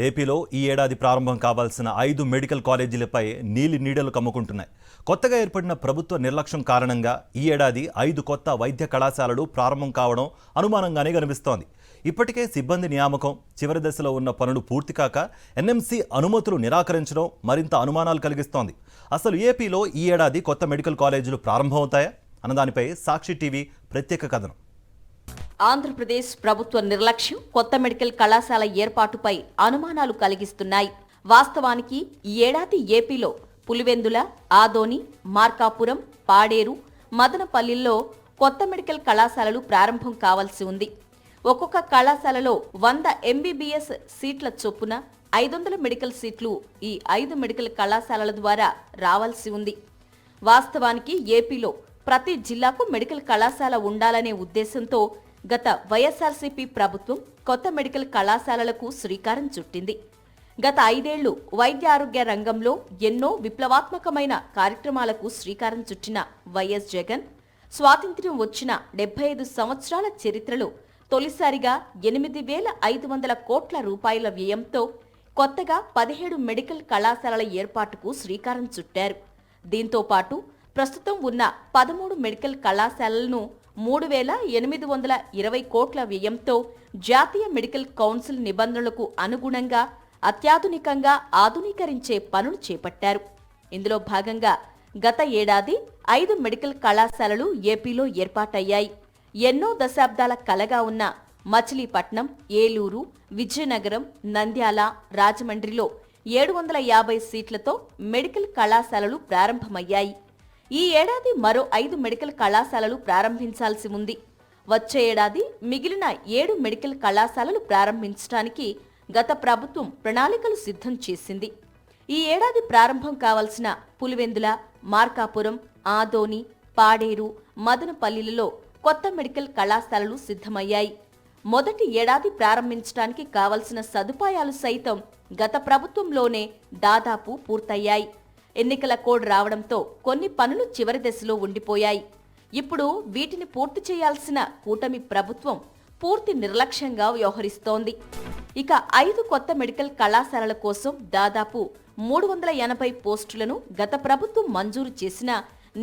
ఏపీలో ఈ ఏడాది ప్రారంభం కావాల్సిన 5 మెడికల్ కాలేజీలపై నీలి నీడలు కమ్ముకుంటున్నాయి. కొత్తగా ఏర్పడిన ప్రభుత్వ నిర్లక్ష్యం కారణంగా ఈ ఏడాది 5 కొత్త వైద్య కళాశాలలు ప్రారంభం కావడం అనుమానంగానే కనిపిస్తోంది. ఇప్పటికే సిబ్బంది నియామకం చివరి దశలో ఉన్న పనులు పూర్తి కాక ఎన్ఎంసీ అనుమతులు నిరాకరించడం మరింత అనుమానాలు కలిగిస్తోంది. అసలు ఏపీలో ఈ ఏడాది కొత్త మెడికల్ కాలేజీలు ప్రారంభమవుతాయా అన్నదానిపై సాక్షి టీవీ ప్రత్యేక కథనం. ఆంధ్రప్రదేశ్ ప్రభుత్వ నిర్లక్ష్యం కొత్త మెడికల్ కళాశాల ఏర్పాటుపై అనుమానాలు కలిగిస్తున్నాయి. వాస్తవానికి ఈ ఏడాది ఏపీలో పులివెందుల, ఆదోని, మార్కాపురం, పాడేరు, మదనపల్లిల్లో కొత్త మెడికల్ కళాశాలలు ప్రారంభం కావాల్సి ఉంది. ఒక్కొక్క కళాశాలలో 100 ఎంబీబీఎస్ సీట్ల చొప్పున 500 మెడికల్ సీట్లు ఈ 5 మెడికల్ కళాశాలల ద్వారా రావాల్సి ఉంది. వాస్తవానికి ఏపీలో ప్రతి జిల్లాకు మెడికల్ కళాశాల ఉండాలనే ఉద్దేశంతో గత వైఎస్ఆర్సీపీ ప్రభుత్వం కొత్త మెడికల్ కళాశాలలకు శ్రీకారం చుట్టింది. గత 5 ఏళ్లు వైద్య ఆరోగ్య రంగంలో ఎన్నో విప్లవాత్మకమైన కార్యక్రమాలకు శ్రీకారం చుట్టిన వైఎస్ జగన్ స్వాతంత్ర్యం వచ్చిన 75 సంవత్సరాల చరిత్రలో తొలిసారిగా 8,500 కోట్ల రూపాయల వ్యయంతో కొత్తగా 17 మెడికల్ కళాశాలల ఏర్పాటుకు శ్రీకారం చుట్టారు. దీంతో పాటు ప్రస్తుతం ఉన్న 13 మెడికల్ కళాశాలలను 3,820 కోట్ల వ్యయంతో జాతీయ మెడికల్ కౌన్సిల్ నిబంధనలకు అనుగుణంగా అత్యాధునికంగా ఆధునీకరించే పనులు చేపట్టారు. ఇందులో భాగంగా గత ఏడాది 5 మెడికల్ కళాశాలలు ఏపీలో ఏర్పాటయ్యాయి. ఎన్నో దశాబ్దాల కలగా ఉన్న మచిలీపట్నం, ఏలూరు, విజయనగరం, నంద్యాల, రాజమండ్రిలో 750 సీట్లతో మెడికల్ కళాశాలలు ప్రారంభమయ్యాయి. ఈ ఏడాది మరో 5 మెడికల్ కళాశాలలు ప్రారంభించాల్సి ఉంది. వచ్చే ఏడాది మిగిలిన 7 మెడికల్ కళాశాలలు ప్రారంభించడానికి గత ప్రభుత్వం ప్రణాళికలు సిద్ధం చేసింది. ఈ ఏడాది ప్రారంభం కావాల్సిన పులివెందుల, మార్కాపురం, ఆదోని, పాడేరు, మదనపల్లిలలో కొత్త మెడికల్ కళాశాలలు సిద్ధమయ్యాయి. మొదటి ఏడాది ప్రారంభించడానికి కావలసిన సదుపాయాలు సైతం గత ప్రభుత్వంలోనే దాదాపు పూర్తయ్యాయి. ఎన్నికల కోడ్ రావడంతో కొన్ని పనులు చివరి దశలో ఉండిపోయాయి. ఇప్పుడు వీటిని పూర్తి చేయాల్సిన కూటమి ప్రభుత్వం పూర్తి నిర్లక్ష్యంగా వ్యవహరిస్తోంది. ఇక 5 కొత్త మెడికల్ కళాశాలల కోసం దాదాపు 380 పోస్టులను గత ప్రభుత్వం మంజూరు చేసినా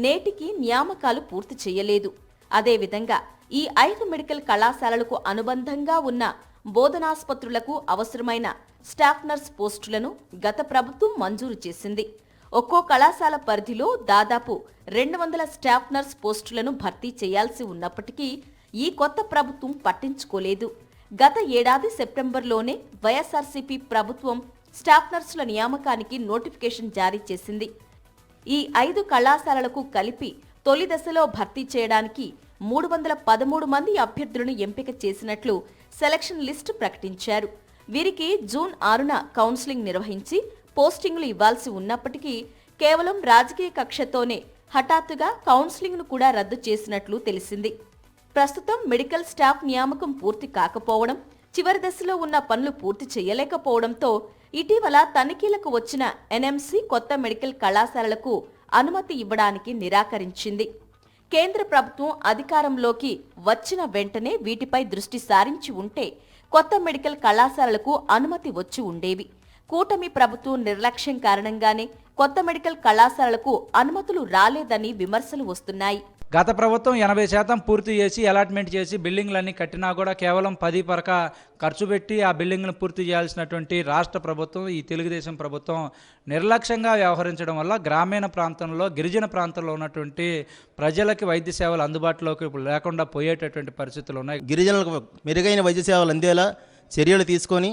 నేటికి నియామకాలు పూర్తి చేయలేదు. అదేవిధంగా ఈ 5 మెడికల్ కళాశాలలకు అనుబంధంగా ఉన్న బోధనాసుపత్రులకు అవసరమైన స్టాఫ్ నర్స్ పోస్టులను గత ప్రభుత్వం మంజూరు చేసింది. ఒక్కో కళాశాల పరిధిలో దాదాపు 200 స్టాఫ్ నర్స్ పోస్టులను భర్తీ చేయాల్సి ఉన్నప్పటికీ ఈ కొత్త ప్రభుత్వం పట్టించుకోలేదు. గత ఏడాది సెప్టెంబర్లోనే వైఎస్ఆర్సీపీ ప్రభుత్వం స్టాఫ్ నర్సుల నియామకానికి నోటిఫికేషన్ జారీ చేసింది. ఈ 5 కళాశాలలకు కలిపి తొలి దశలో భర్తీ చేయడానికి 313 మంది అభ్యర్థులను ఎంపిక చేసినట్లు సెలక్షన్ లిస్టు ప్రకటించారు. వీరికి జూన్ 6న కౌన్సిలింగ్ నిర్వహించి పోస్టింగ్లు ఇవ్వాల్సి ఉన్నప్పటికీ కేవలం రాజకీయ కక్షతోనే హఠాత్తుగా కౌన్సిలింగ్ను కూడా రద్దు చేసినట్లు తెలిసింది. ప్రస్తుతం మెడికల్ స్టాఫ్ నియామకం పూర్తి కాకపోవడం, చివరి దశలో ఉన్న పనులు పూర్తి చేయలేకపోవడంతో ఇటీవల తనిఖీలకు వచ్చిన ఎన్ఎంసీ కొత్త మెడికల్ కళాశాలలకు అనుమతి ఇవ్వడానికి నిరాకరించింది. కేంద్ర ప్రభుత్వం అధికారంలోకి వచ్చిన వెంటనే వీటిపై దృష్టి సారించి ఉంటే కొత్త మెడికల్ కళాశాలలకు అనుమతి వచ్చి ఉండేవి. కూటమి ప్రభుత్వం నిర్లక్ష్యం కారణంగానే కొత్త మెడికల్ కళాశాలలకు అనుమతులు రాలేదని విమర్శలు వస్తున్నాయి. గత ప్రభుత్వం 80% పూర్తి చేసి అలాట్మెంట్ చేసి బిల్డింగ్లన్నీ కట్టినా కూడా కేవలం 10 పరక ఖర్చు పెట్టి ఆ బిల్డింగ్ను పూర్తి చేయాల్సినటువంటి రాష్ట్ర ప్రభుత్వం, ఈ తెలుగుదేశం ప్రభుత్వం నిర్లక్ష్యంగా వ్యవహరించడం వల్ల గ్రామీణ ప్రాంతంలో, గిరిజన ప్రాంతంలో ఉన్నటువంటి ప్రజలకి వైద్య సేవలు అందుబాటులోకి లేకుండా పోయేటటువంటి పరిస్థితులు ఉన్నాయి. గిరిజనులకు మెరుగైన వైద్య సేవలు అందేలా చర్యలు తీసుకొని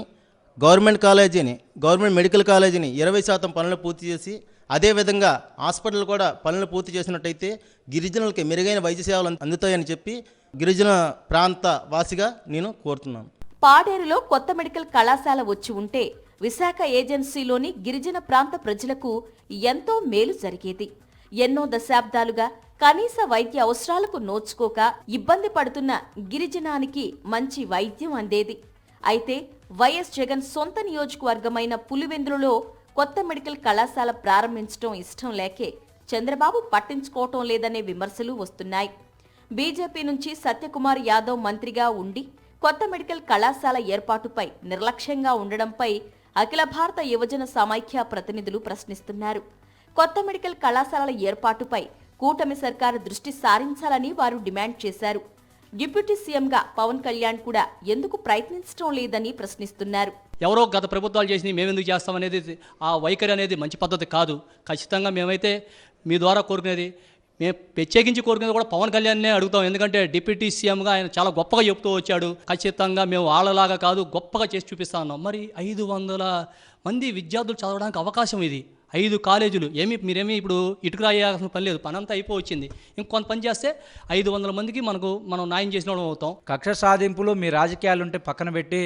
గవర్నమెంట్ మెడికల్ కాలేజీని 20% పనులు పూర్తి చేసి అదేవిధంగా హాస్పిటల్ కూడా పనులు పూర్తి చేసినట్టయితే గిరిజనులకి మెరుగైన వైద్య సేవలు అందుతాయని చెప్పి గిరిజన ప్రాంత వాసిగా నేను కోరుతున్నాను. పాడేరులో కొత్త మెడికల్ కళాశాల వచ్చి ఉంటే విశాఖ ఏజెన్సీలోని గిరిజన ప్రాంత ప్రజలకు ఎంతో మేలు జరిగేది. ఎన్నో దశాబ్దాలుగా కనీస వైద్య అవసరాలకు నోచుకోక ఇబ్బంది పడుతున్న గిరిజనానికి మంచి వైద్యం అందేది. అయితే వైఎస్ జగన్ సొంత నియోజకవర్గమైన పులివెందులలో కొత్త మెడికల్ కళాశాల ప్రారంభించడం ఇష్టం లేకే చంద్రబాబు పట్టించుకోవటం లేదనే విమర్శలు వస్తున్నాయి. బీజేపీ నుంచి సత్యకుమార్ యాదవ్ మంత్రిగా ఉండి కొత్త మెడికల్ కళాశాల ఏర్పాటుపై నిర్లక్ష్యంగా ఉండడంపై అఖిల భారత యువజన సమైక్య ప్రతినిధులు ప్రశ్నిస్తున్నారు. కొత్త మెడికల్ కళాశాలల ఏర్పాటుపై కూటమి సర్కారు దృష్టి సారించాలని వారు డిమాండ్ చేశారు. డిప్యూటీ సీఎంగా పవన్ కళ్యాణ్ కూడా ఎందుకు ప్రయత్నించడం లేదని ప్రశ్నిస్తున్నారు. ఎవరో గత ప్రభుత్వాలు చేసి మేమెందుకు చేస్తామనేది ఆ వైఖరి అనేది మంచి పద్ధతి కాదు. ఖచ్చితంగా మేమైతే మీ ద్వారా కోరుకునేది, మేము ప్రత్యేకించి కోరుకునేది కూడా పవన్ కళ్యాణ్నే అడుగుతాం. ఎందుకంటే డిప్యూటీ సీఎంగా ఆయన చాలా గొప్పగా చెప్తూ వచ్చాడు. ఖచ్చితంగా మేము వాళ్ళలాగా కాదు, గొప్పగా చేసి చూపిస్తా ఉన్నాం. మరి 500 మంది విద్యార్థులు చదవడానికి అవకాశం ఇది. 5 కాలేజీలు మీరేమీ ఇప్పుడు ఇటుకు రాయాల్సిన పని లేదు, పని అంతా అయిపోవచ్చింది. ఇంకొంత పని చేస్తే 500 మందికి మనం న్యాయం చేసిన వాళ్ళం అవుతాం. కక్ష సాధింపులు మీ రాజకీయాలు ఉంటే పక్కన పెట్టి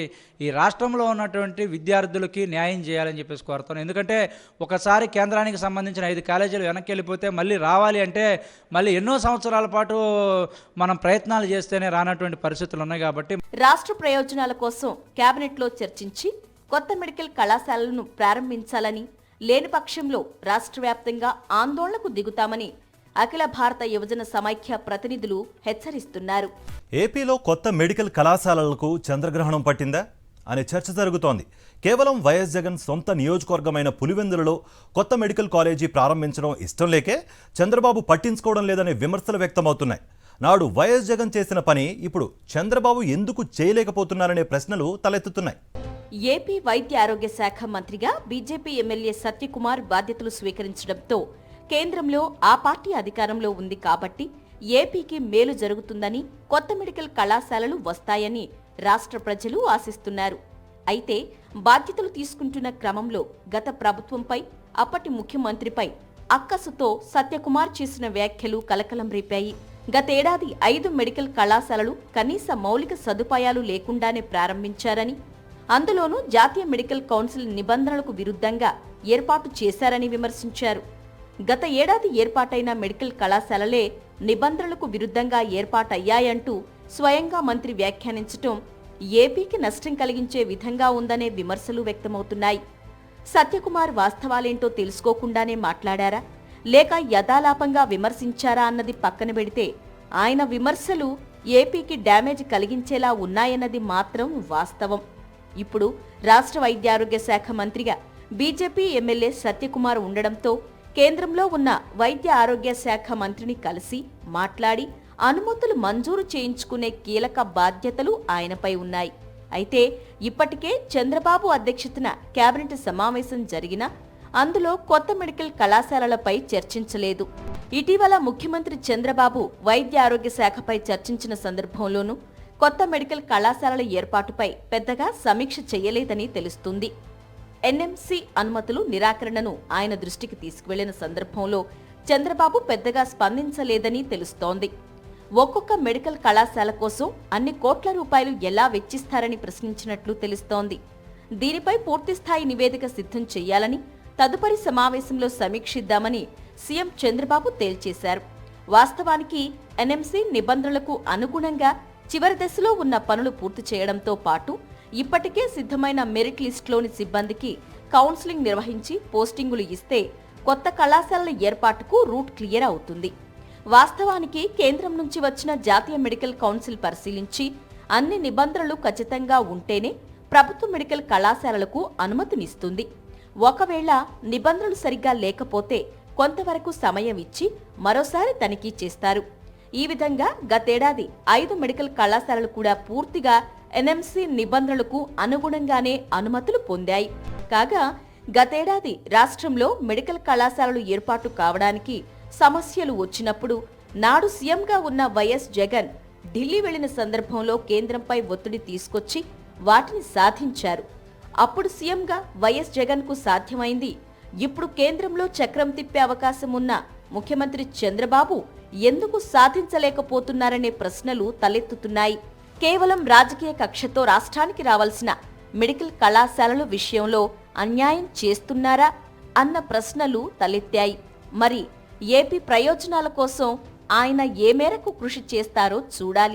ఈ రాష్ట్రంలో ఉన్నటువంటి విద్యార్థులకి న్యాయం చేయాలని చెప్పేసి కోరుతాను. ఎందుకంటే ఒకసారి కేంద్రానికి సంబంధించిన 5 కాలేజీలు వెనక్కి వెళ్ళిపోతే మళ్ళీ రావాలి అంటే మళ్ళీ ఎన్నో సంవత్సరాల పాటు మనం ప్రయత్నాలు చేస్తేనే రానటువంటి పరిస్థితులు ఉన్నాయి. కాబట్టి రాష్ట్ర ప్రయోజనాల కోసం కేబినెట్లో చర్చించి కొత్త మెడికల్ కళాశాలలను ప్రారంభించాలని, లేని పక్షంలో రాష్ట్ర వ్యాప్తంగా ఆందోళనకు దిగుతామని అఖిల భారత యువజన సమైక్య ప్రతినిధులు హెచ్చరిస్తున్నారు. ఏపీలో కొత్త మెడికల్ కళాశాలలకు చంద్రగ్రహణం పట్టిందా అనే చర్చ జరుగుతోంది. కేవలం వైఎస్ జగన్ సొంత నియోజకవర్గమైన పులివెందులలో కొత్త మెడికల్ కాలేజీ ప్రారంభించడం ఇష్టం లేకే చంద్రబాబు పట్టించుకోవడం లేదనే విమర్శలు వ్యక్తమవుతున్నాయి. నాడు వైఎస్ జగన్ చేసిన పని ఇప్పుడు చంద్రబాబు ఎందుకు చేయలేకపోతున్నారనే ప్రశ్నలు తలెత్తుతున్నాయి. ఏపీ వైద్య ఆరోగ్య శాఖ మంత్రిగా బీజేపీ ఎమ్మెల్యే సత్యకుమార్ బాధ్యతలు స్వీకరించడంతో కేంద్రంలో ఆ పార్టీ అధికారంలో ఉంది కాబట్టి ఏపీకి మేలు జరుగుతుందని, కొత్త మెడికల్ కళాశాలలు వస్తాయని రాష్ట్ర ప్రజలు ఆశిస్తున్నారు. అయితే బాధ్యతలు తీసుకుంటున్న క్రమంలో గత ప్రభుత్వంపై, అప్పటి ముఖ్యమంత్రిపై అక్కసుతో సత్యకుమార్ చేసిన వ్యాఖ్యలు కలకలం రేపాయి. గతేడాది 5 మెడికల్ కళాశాలలు కనీస మౌలిక సదుపాయాలు లేకుండానే ప్రారంభించారని, అందులోనూ జాతీయ మెడికల్ కౌన్సిల్ నిబంధనలకు విరుద్ధంగా ఏర్పాటు చేశారని విమర్శించారు. గత ఏడాది ఏర్పాటైన మెడికల్ కళాశాలలే నిబంధనలకు విరుద్ధంగా ఏర్పాటయ్యాయంటూ స్వయంగా మంత్రి వ్యాఖ్యానించటం ఏపీకి నష్టం కలిగించే విధంగా ఉందనే విమర్శలు వ్యక్తమవుతున్నాయి. సత్యకుమార్ వాస్తవాలేంటో తెలుసుకోకుండానే మాట్లాడారా, లేక యథాలాపంగా విమర్శించారా అన్నది పక్కన పెడితే ఆయన విమర్శలు ఏపీకి డ్యామేజ్ కలిగించేలా ఉన్నాయన్నది మాత్రం వాస్తవం. ఇప్పుడు రాష్ట్ర వైద్యారోగ్య శాఖ మంత్రిగా బీజేపీ ఎమ్మెల్యే సత్యకుమార్ ఉండడంతో కేంద్రంలో ఉన్న వైద్య ఆరోగ్య శాఖ మంత్రిని కలిసి మాట్లాడి అనుమతులు మంజూరు చేయించుకునే కీలక బాధ్యతలు ఆయనపై ఉన్నాయి. అయితే ఇప్పటికే చంద్రబాబు అధ్యక్షతన కేబినెట్ సమావేశం జరిగినా అందులో కొత్త మెడికల్ కళాశాలలపై చర్చించలేదు. ఇటీవల ముఖ్యమంత్రి చంద్రబాబు వైద్య ఆరోగ్య శాఖపై చర్చించిన సందర్భంలోనూ కొత్త మెడికల్ కళాశాలల ఏర్పాటుపై పెద్దగా సమీక్ష చేయలేదని తెలుస్తుంది. ఎన్ఎంసీ అనుమతులు నిరాకరణను ఆయన దృష్టికి తీసుకువెళ్లిన సందర్భంలో చంద్రబాబు పెద్దగా స్పందించలేదని తెలుస్తోంది. ఒక్కొక్క మెడికల్ కళాశాల కోసం అన్ని కోట్ల రూపాయలు ఎలా వెచ్చిస్తారని ప్రశ్నించినట్లు తెలుస్తోంది. దీనిపై పూర్తిస్థాయి నివేదిక సిద్ధం చేయాలని, తదుపరి సమావేశంలో సమీక్షిద్దామని సీఎం చంద్రబాబు తేల్చేశారు. వాస్తవానికి ఎన్ఎంసీ నిబంధనలకు అనుగుణంగా చివరి దశలో ఉన్న పనులు పూర్తి చేయడంతో పాటు ఇప్పటికే సిద్ధమైన మెరిట్ లిస్టులోని సిబ్బందికి కౌన్సిలింగ్ నిర్వహించి పోస్టింగులు ఇస్తే కొత్త కళాశాలల ఏర్పాటుకు రూట్ క్లియర్ అవుతుంది. వాస్తవానికి కేంద్రం నుంచి వచ్చిన జాతీయ మెడికల్ కౌన్సిల్ పరిశీలించి అన్ని నిబంధనలు ఖచ్చితంగా ఉంటేనే ప్రభుత్వ మెడికల్ కళాశాలలకు అనుమతినిస్తుంది. ఒకవేళ నిబంధనలు సరిగ్గా లేకపోతే కొంతవరకు సమయం ఇచ్చి మరోసారి తనిఖీ చేస్తారు. ఈ విధంగా గతేడాది 5 మెడికల్ కళాశాలలు కూడా పూర్తిగా ఎన్ఎంసీ నిబంధనలకు అనుగుణంగానే అనుమతులు పొందాయి. కాగా గతేడాది రాష్ట్రంలో మెడికల్ కళాశాలలు ఏర్పాటు కావడానికి సమస్యలు వచ్చినప్పుడు నాడు సీఎంగా ఉన్న వైఎస్ జగన్ ఢిల్లీ వెళ్లిన సందర్భంలో కేంద్రంపై ఒత్తిడి తీసుకొచ్చి వాటిని సాధించారు. అప్పుడు సీఎంగా వైఎస్ జగన్కు సాధ్యమైంది ఇప్పుడు కేంద్రంలో చక్రం తిప్పే అవకాశం ఉన్న ముఖ్యమంత్రి చంద్రబాబు ఎందుకు సాధించలేకపోతున్నారనే ప్రశ్నలు తలెత్తుతున్నాయి. కేవలం రాజకీయ కక్షతో రాష్ట్రానికి రావాల్సిన మెడికల్ కళాశాలల విషయంలో అన్యాయం చేస్తున్నారా అన్న ప్రశ్నలు తలెత్తాయి. మరి ఏపీ ప్రయోజనాల కోసం ఆయన ఏ మేరకు కృషి చేస్తారో చూడాలి.